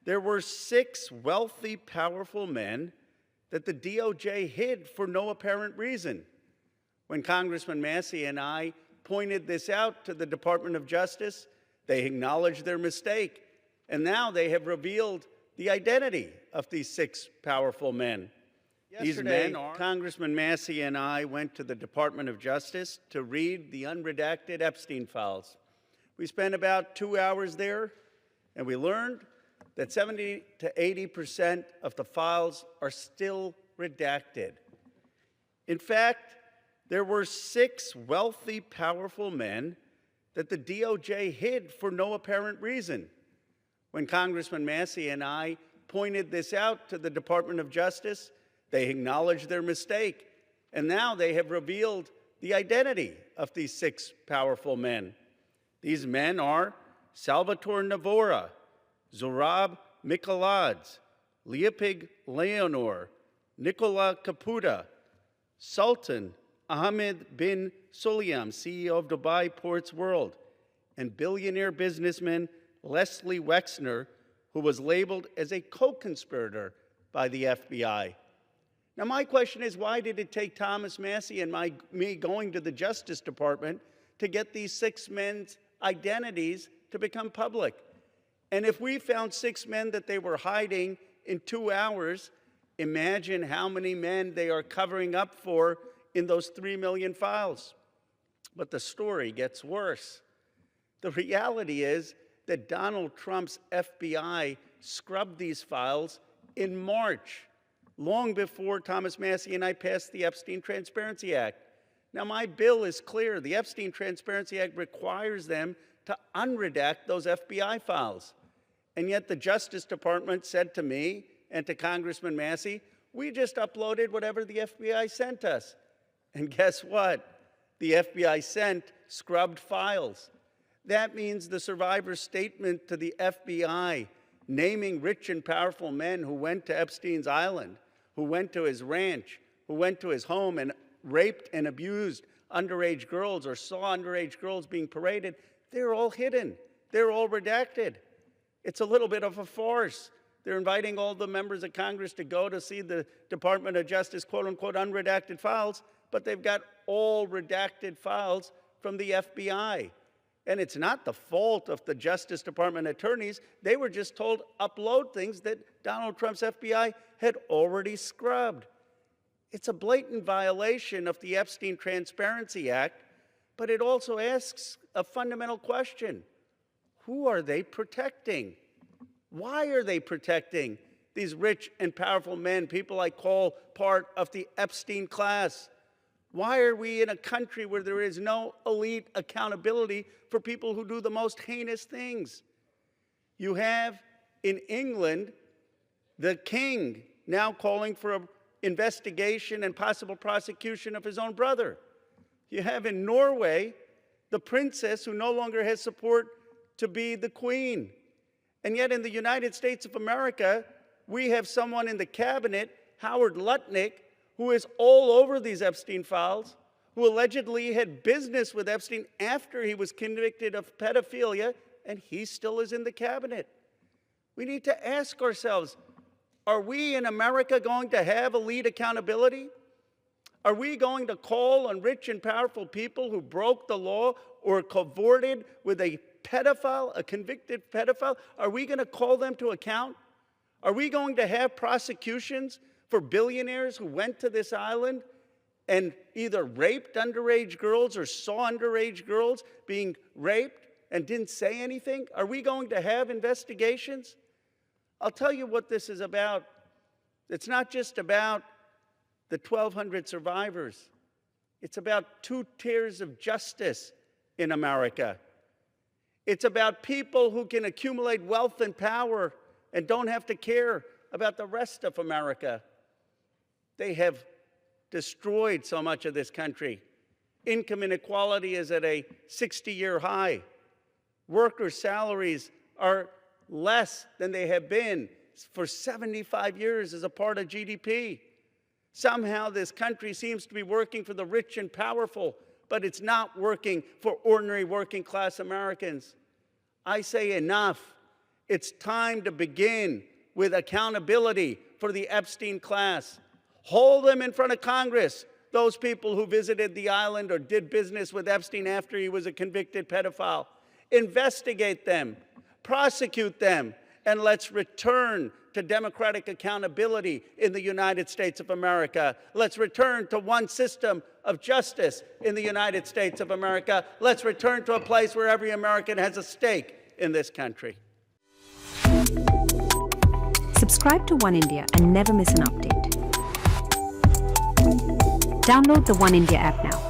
there were 6 wealthy, powerful men that the DOJ hid for no apparent reason. When Congressman Massie and I pointed this out to the Department of Justice, they acknowledged their mistake, and now they have revealed the identity of these 6 powerful men. Yesterday, Congressman Massie and I went to the Department of Justice to read the unredacted Epstein files. We spent about 2 hours there, and we learned that 70 to 80% of the files are still redacted. In fact, there were 6 wealthy, powerful men that the DOJ hid for no apparent reason. When Congressman Massie and I pointed this out to the Department of Justice, they acknowledged their mistake, and now they have revealed the identity of these 6 powerful men. These men are Salvatore Navora, Zorab Mikoladze, Leopig Leonor, Nicola Caputa, Sultan Ahmed bin Sulayem, CEO of Dubai Ports World, and billionaire businessman Leslie Wexner, who was labeled as a co-conspirator by the FBI. Now, my question is, why did it take Thomas Massie and me going to the Justice Department to get these 6 men's identities to become public? And if we found 6 men that they were hiding in 2 hours, imagine how many men they are covering up for in those 3 million files. But the story gets worse. The reality is that Donald Trump's FBI scrubbed these files in March, long before Thomas Massie and I passed the Epstein Transparency Act. Now, my bill is clear. The Epstein Transparency Act requires them to unredact those FBI files. And yet the Justice Department said to me and to Congressman Massie, we just uploaded whatever the FBI sent us. And guess what? The FBI sent scrubbed files. That means the survivor's statement to the FBI, naming rich and powerful men who went to Epstein's island, who went to his ranch, who went to his home and raped and abused underage girls or saw underage girls being paraded, they're all hidden. They're all redacted. It's a little bit of a farce. They're inviting all the members of Congress to go to see the Department of Justice, quote-unquote, unredacted files, but they've got all redacted files from the FBI. And it's not the fault of the Justice Department attorneys. They were just told upload things that Donald Trump's FBI had already scrubbed. It's a blatant violation of the Epstein Transparency Act, but it also asks a fundamental question. Who are they protecting? Why are they protecting these rich and powerful men, people I call part of the Epstein class? Why are we in a country where there is no elite accountability for people who do the most heinous things? You have in England the king now calling for an investigation and possible prosecution of his own brother. You have in Norway the princess who no longer has support to be the queen. And yet in the United States of America, we have someone in the cabinet, Howard Lutnick, who is all over these Epstein files, who allegedly had business with Epstein after he was convicted of pedophilia, and he still is in the cabinet. We need to ask ourselves, are we in America going to have elite accountability? Are we going to call on rich and powerful people who broke the law or cavorted with a pedophile, a convicted pedophile? Are we going to call them to account? Are we going to have prosecutions for billionaires who went to this island and either raped underage girls or saw underage girls being raped and didn't say anything? Are we going to have investigations? I'll tell you what this is about. It's not just about the 1,200 survivors. It's about 2 tiers of justice in America. It's about people who can accumulate wealth and power and don't have to care about the rest of America. They have destroyed so much of this country. Income inequality is at a 60-year high. Workers' salaries are less than they have been for 75 years as a part of GDP. Somehow this country seems to be working for the rich and powerful, but it's not working for ordinary working class Americans. I say enough. It's time to begin with accountability for the Epstein class. Hold them in front of Congress, those people who visited the island or did business with Epstein after he was a convicted pedophile. Investigate them, prosecute them, and let's return to democratic accountability in the United States of America. Let's return to one system of justice in the United States of America. Let's return to a place where every American has a stake in this country. Subscribe to One India and never miss an update. Download the One India app now.